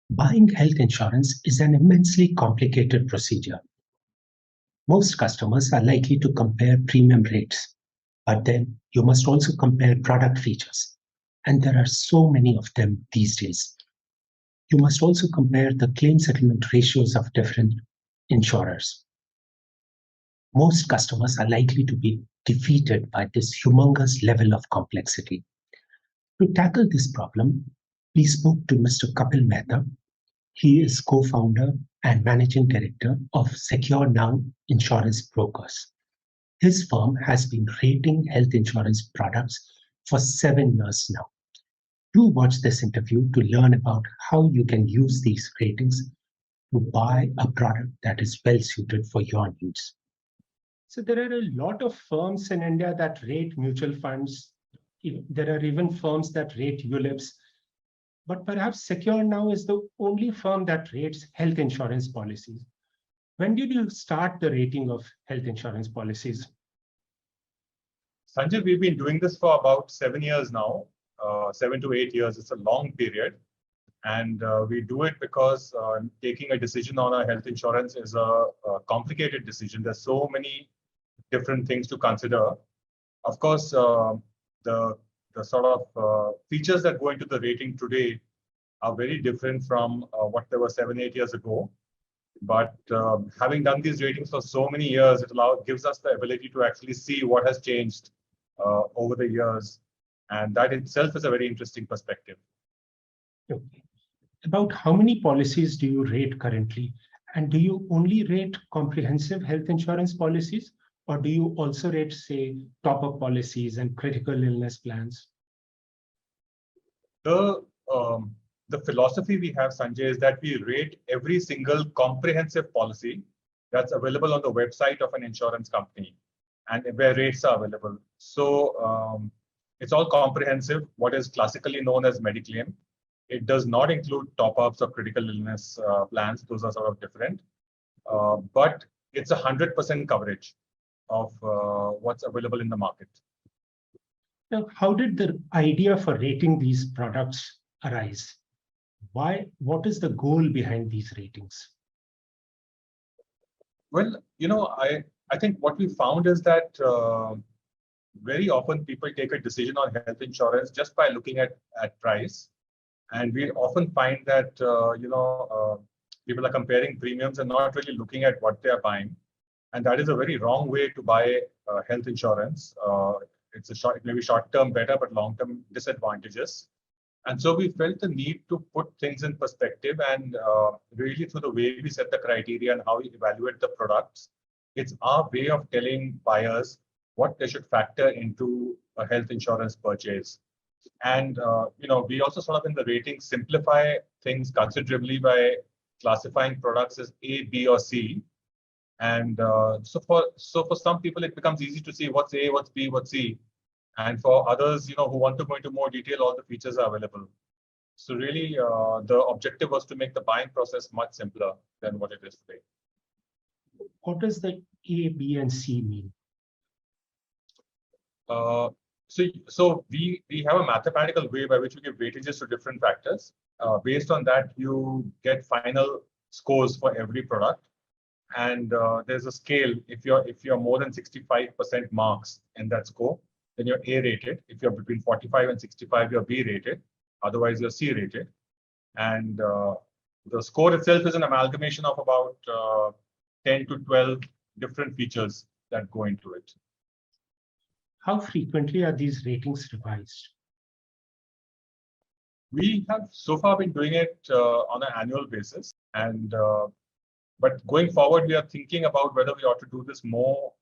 Buying health insurance is an immensely complicated procedure. Most customers are likely to compare premium rates, but then you must also compare product features. And there are so many of them these days. You must also compare the claim settlement ratios of different insurers. Most customers are likely to be defeated by this humongous level of complexity. To tackle this problem, we spoke to Mr. Kapil Mehta. He is co-founder and managing director of SecureNow Insurance Brokers. His firm has been rating health insurance products for 7 years now. Do watch this interview to learn about how you can use these ratings to buy a product that is well suited for your needs. So there are a lot of firms in India that rate mutual funds. There are even firms that rate ULIPs. But perhaps SecureNow is the only firm that rates health insurance policies. When did you start the rating of health insurance policies? Sanjay, we've been doing this for about 7 years now, 7 to 8 years. It's a long period. And we do it because taking a decision on a health insurance is a complicated decision. There's so many different things to consider. Of course, the sort of features that go into the rating today are very different from what they were 7, 8 years ago. But having done these ratings for so many years, it gives us the ability to actually see what has changed over the years. And that itself is a very interesting perspective. Okay. About how many policies do you rate currently? And do you only rate comprehensive health insurance policies? Or do you also rate, say, top-up policies and critical illness plans? The philosophy we have, Sanjay, is that we rate every single comprehensive policy that's available on the website of an insurance company and where rates are available. So it's all comprehensive, what is classically known as Mediclaim. It does not include top-ups or critical illness plans. Those are sort of different. But it's 100% coverage of what's available in the market. Now, how did the idea for rating these products arise? What is the goal behind these ratings? Well, I think what we found is that very often people take a decision on health insurance just by looking at price. And we often find that, people are comparing premiums and not really looking at what they are buying. And that is a very wrong way to buy health insurance. It may be short-term better, but long-term disadvantageous. And so we felt the need to put things in perspective and really through the way we set the criteria and how we evaluate the products, it's our way of telling buyers what they should factor into a health insurance purchase. And, we also sort of in the rating simplify things considerably by classifying products as A, B, or C. And so for some people, it becomes easy to see what's A, what's B, what's C. And for others, who want to go into more detail, all the features are available. So really, the objective was to make the buying process much simpler than what it is today. What does the A, B, and C mean? So we have a mathematical way by which we give weightages to different factors. Based on that, you get final scores for every product. And there's a scale. If you're more than 65% marks in that score, then you're A rated. If you're between 45 and 65, you're B rated. Otherwise, you're C rated. And the score itself is an amalgamation of about 10 to 12 different features that go into it. How frequently are these ratings revised? We have so far been doing it on an annual basis. And but going forward, we are thinking about whether we ought to do this more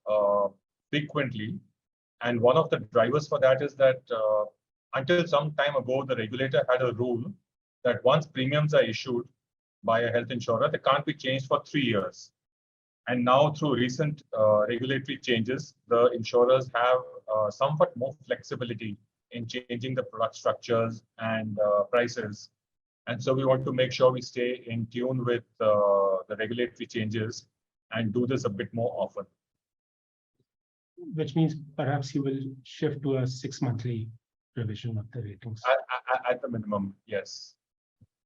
frequently. And one of the drivers for that is that until some time ago, the regulator had a rule that once premiums are issued by a health insurer, they can't be changed for 3 years. And now through recent regulatory changes, the insurers have somewhat more flexibility in changing the product structures and prices. And so we want to make sure we stay in tune with the regulatory changes and do this a bit more often. Which means perhaps you will shift to a 6-monthly revision of the ratings. At the minimum, yes.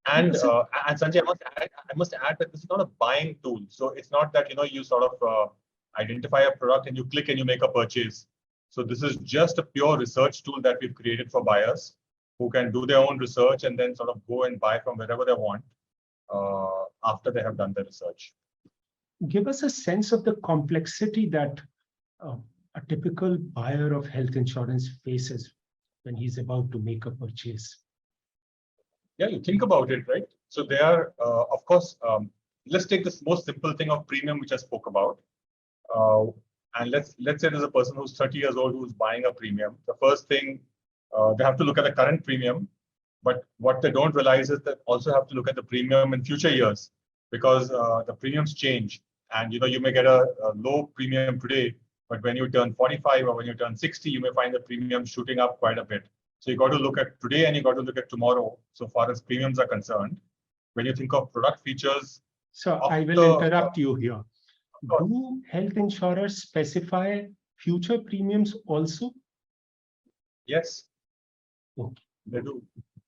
And Sanjay, I must add that this is not a buying tool. So it's not that you sort of identify a product and you click and you make a purchase. So this is just a pure research tool that we've created for buyers who can do their own research and then sort of go and buy from wherever they want after they have done their research. Give us a sense of the complexity that a typical buyer of health insurance faces when he's about to make a purchase. Yeah, you think about it, right? So they are, of course, let's take this most simple thing of premium, which I spoke about. And let's say there's a person who's 30 years old who's buying a premium. The first thing, they have to look at the current premium. But what they don't realize is that also have to look at the premium in future years, because the premiums change. And you may get a low premium today, but when you turn 45 or when you turn 60, you may find the premium shooting up quite a bit. So you got to look at today and you got to look at tomorrow, so far as premiums are concerned. When you think of product features. So I will interrupt you here. Do health insurers specify future premiums also? Yes, Okay. they do.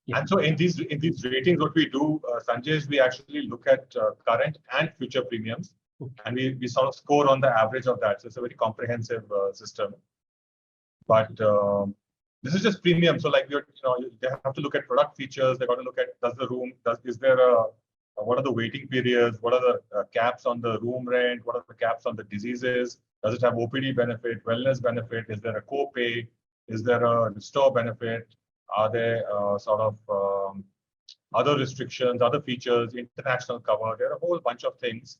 Yeah. And so in these ratings, what we do, Sanjay, is we actually look at current and future premiums, Okay. and we sort of score on the average of that. So it's a very comprehensive system. But this is just premium. So like they have to look at product features. They got to look at what are the waiting periods? What are the caps on the room rent? What are the caps on the diseases? Does it have OPD benefit, wellness benefit? Is there a co-pay? Is there a restore benefit? Are there sort of other restrictions, other features, international cover? There are a whole bunch of things.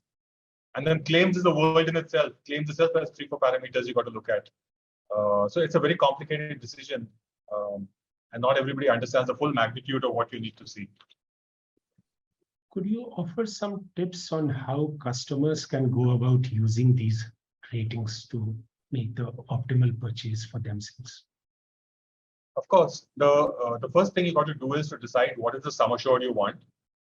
And then claims is a world in itself. Claims itself has 3-4 parameters you got to look at. So it's a very complicated decision, and not everybody understands the full magnitude of what you need to see. Could you offer some tips on how customers can go about using these ratings to make the optimal purchase for themselves? Of course, the first thing you got to do is to decide what is the sum assured you want,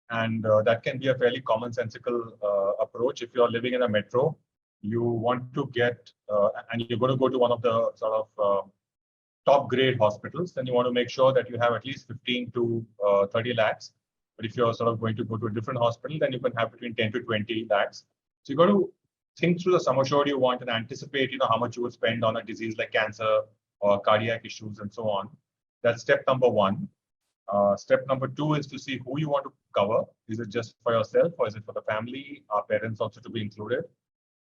and that can be a fairly commonsensical approach. If you are living in a metro, you want to get, and you're going to go to one of the sort of top grade hospitals, then you want to make sure that you have at least 15 to 30 lakhs. But if you're sort of going to go to a different hospital, then you can have between 10 to 20 lakhs. So you got to think through the sum assured you want and anticipate, how much you would spend on a disease like cancer or cardiac issues and so on. That's step number one. Step number two is to see who you want to cover. Is it just for yourself or is it for the family? Are parents also to be included?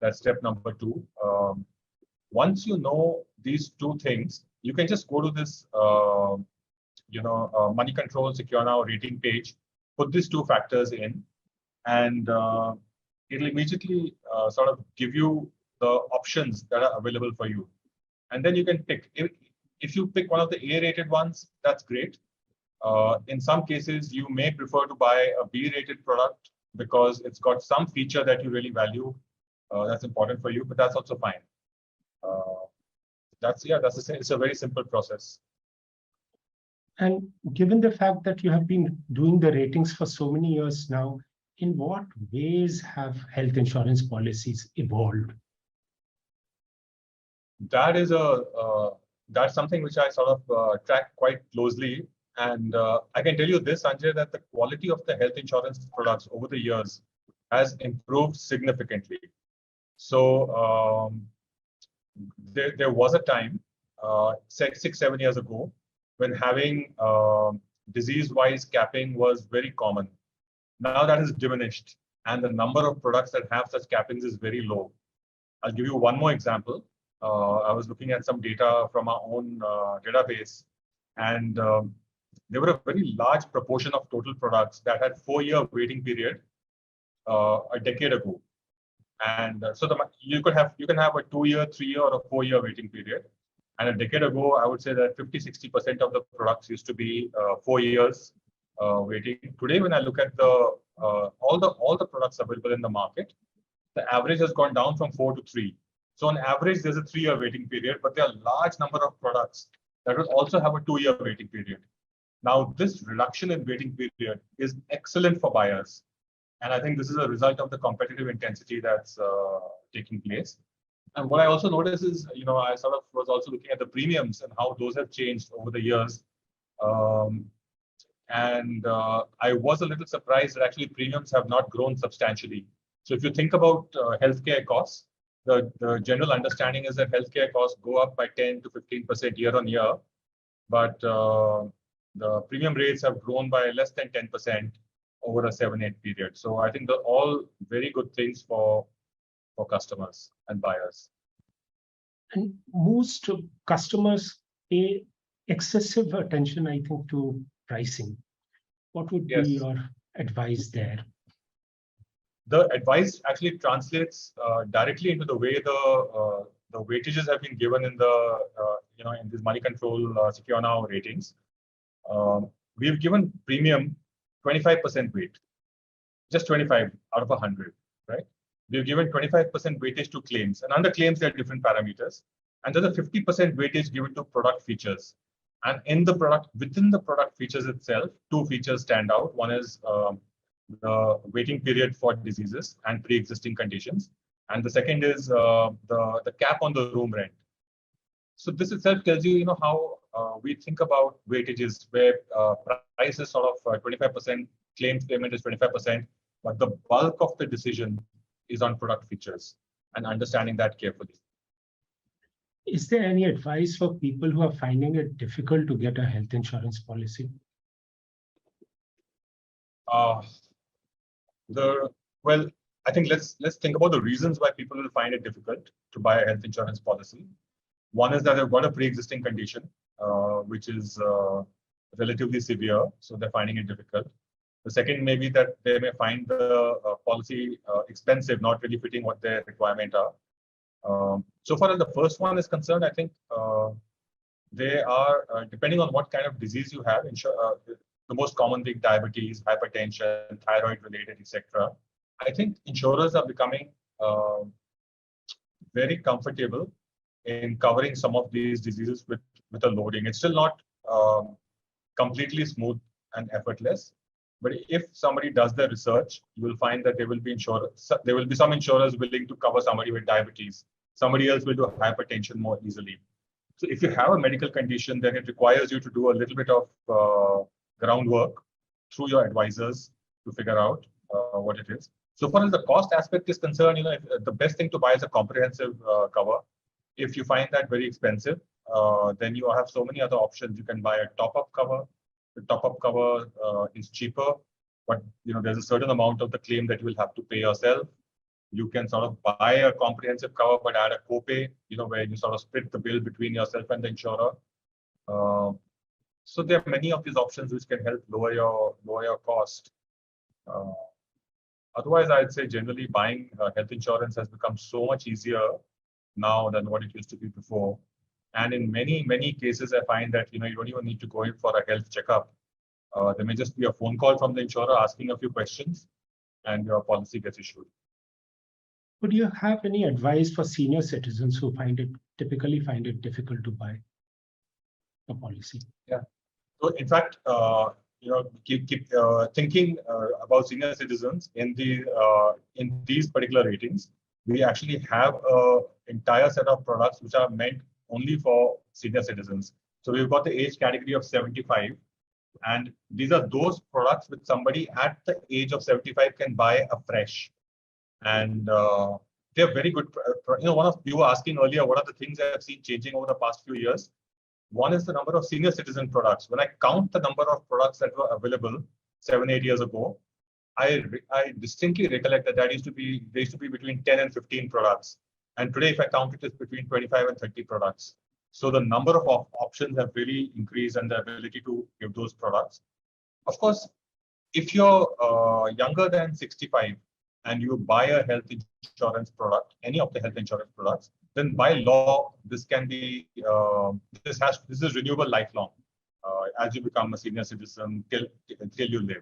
That's step number two. Once you know these two things, you can just go to this, money control SecureNow rating page, put these two factors in, and it'll immediately sort of give you the options that are available for you. And then you can pick. If you pick one of the A-rated ones, that's great. In some cases, you may prefer to buy a B-rated product because it's got some feature that you really value. That's important for you, but that's also fine. It's a very simple process. And given the fact that you have been doing the ratings for so many years now, in what ways have health insurance policies evolved? That is that's something which I sort of track quite closely. And I can tell you this, Sanjay, that the quality of the health insurance products over the years has improved significantly. So there was a time, 6-7 years ago, when having disease-wise capping was very common. Now that has diminished, and the number of products that have such cappings is very low. I'll give you one more example. I was looking at some data from our own database, and there were a very large proportion of total products that had 4-year waiting period a decade ago. And so you can have a 2-year, 3-year, or a 4-year waiting period. And a decade ago, I would say that 50-60% of the products used to be 4 years waiting. Today, when I look at all the products available in the market, the average has gone down from 4 to 3. So on average, there's a 3-year waiting period, but there are a large number of products that will also have a 2-year waiting period. Now, this reduction in waiting period is excellent for buyers. And I think this is a result of the competitive intensity that's taking place. And what I also noticed is, I sort of was also looking at the premiums and how those have changed over the years. And I was a little surprised that actually premiums have not grown substantially. So if you think about healthcare costs, the general understanding is that healthcare costs go up by 10 to 15% year on year, but the premium rates have grown by less than 10% over a 7-8 period. So I think they're all very good things for customers and buyers. And most customers pay excessive attention, I think, to pricing. What would be your advice there? The advice actually translates directly into the way the weightages have been given in the in these money control SecureNow ratings. We've given premium 25% weight, just 25 out of 100, right? We've given 25% weightage to claims, and under claims there are different parameters, and there's a 50% weightage given to product features. And within the product features itself, two features stand out. One is the waiting period for diseases and pre-existing conditions, and the second is the cap on the room rent. So this itself tells you, how we think about weightages, where price is sort of 25%, claims payment is 25%, but the bulk of the decision is on product features and understanding that carefully. Is there any advice for people who are finding it difficult to get a health insurance policy? Well, I think let's think about the reasons why people will find it difficult to buy a health insurance policy. One is that they've got a pre-existing condition, which is relatively severe, so they're finding it difficult. The second may be that they may find the policy expensive, not really fitting what their requirements are. So far as the first one is concerned, I think they are, depending on what kind of disease you have, the most common thing, diabetes, hypertension, thyroid-related, etc. I think insurers are becoming very comfortable in covering some of these diseases with a loading. It's still not completely smooth and effortless, but if somebody does their research, you will find that there will be some insurers willing to cover somebody with diabetes. Somebody else will do hypertension more easily. So if you have a medical condition, then it requires you to do a little bit of groundwork through your advisors to figure out what it is. So far as the cost aspect is concerned, the best thing to buy is a comprehensive cover. If you find that very expensive, then you have so many other options. You can buy a top-up cover. The top-up cover is cheaper, but there's a certain amount of the claim that you will have to pay yourself. You can sort of buy a comprehensive cover, but add a copay, where you sort of split the bill between yourself and the insurer. So there are many of these options which can help lower your cost. Otherwise, I'd say generally buying health insurance has become so much easier now than what it used to be before. And in many cases, I find that you don't even need to go in for a health checkup. There may just be a phone call from the insurer asking a few questions, and your policy gets issued. Would you have any advice for senior citizens who typically find it difficult to buy a policy? Yeah. So in fact, keep thinking about senior citizens in these particular ratings. We actually have an entire set of products which are meant only for senior citizens. So we've got the age category of 75, and these are those products which somebody at the age of 75 can buy afresh. And they're very good. One of you were asking earlier, what are the things I've seen changing over the past few years? One is the number of senior citizen products. When I count the number of products that were available 7-8 years ago, I distinctly recollect that there used to be between 10 and 15 products. And today, if I count it, it's between 25 and 30 products. So the number of options have really increased, and the ability to give those products. Of course, if you're younger than 65 and you buy a health insurance product, any of the health insurance products, then by law, this can be this is renewable lifelong as you become a senior citizen till you live.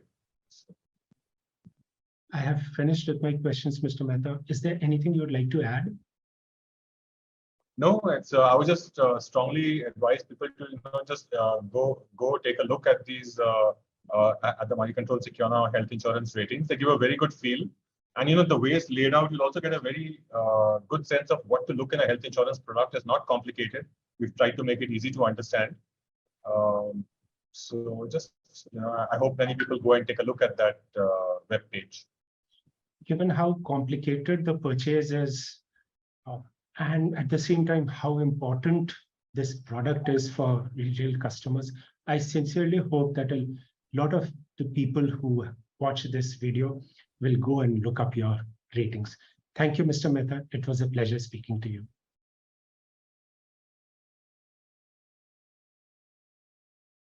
I have finished with my questions, Mr. Mehta. Is there anything you would like to add? No, I would just strongly advise people to just go take a look at these at the money control SecureNow health insurance ratings. They give a very good feel, and the way it's laid out, you'll also get a very good sense of what to look in a health insurance product. It's not complicated. We've tried to make it easy to understand. So just I hope many people go and take a look at that web page. Given how complicated the purchase is, and at the same time, how important this product is for retail customers, I sincerely hope that a lot of the people who watch this video will go and look up your ratings. Thank you, Mr. Mehta. It was a pleasure speaking to you.